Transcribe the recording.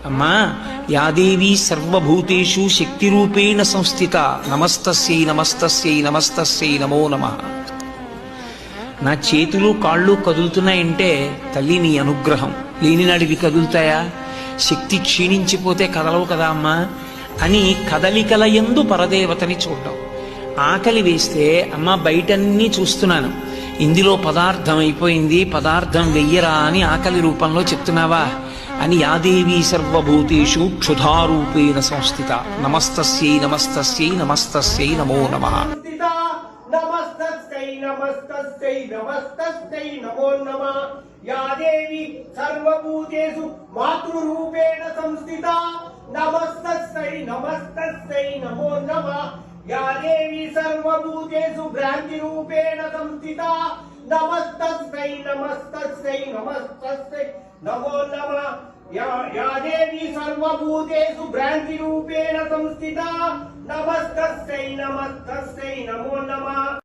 అమ్మా, యాదేవి సర్వభూతేషు శక్తిరూపేణ సంస్థిత, నమస్తస్యై నమస్తస్యై నమస్తస్యై నమో నమః. నా చేతులు కాళ్ళు కదులుతున్నాయంటే తల్లి నీ అనుగ్రహం, లేనినాడివి కదులుతాయా? శక్తి క్షీణించిపోతే కదలవు కదా అమ్మా అని కదలికల యందు పరదేవతని చూడడం. ఆకలి వేస్తే అమ్మ బయటన్నీ చూస్తున్నాను, ఇందులో పదార్థం అయిపోయింది, పదార్థం వెయ్యరా అని ఆకలి రూపంలో చెప్తున్నావా అని యాదేవి సర్వభూతేషు క్షుధారూపేణ సంస్థిత, నమస్తస్యై నమస్తస్యై నమస్తస్యై నమో నమః. నమస్తస్యై నమస్తస్యై నమస్తస్యై నమో నమః. యా దేవి సర్వభూతేషు మాతృరూపేణ సంస్థిత, నమస్తస్యై నమస్తస్యై నమో నమః. యా దేవి సర్వభూతేషు భ్రాంతిరూపేణ సంస్థిత, నమస్తస్యై నమస్తస్యై నమస్తస్యై నమో నమః. యా దేవి సర్వభూతేషు భ్రాంతిరూపేణ సంస్థిత, నమస్తస్యై నమస్తస్యై నమో నమః.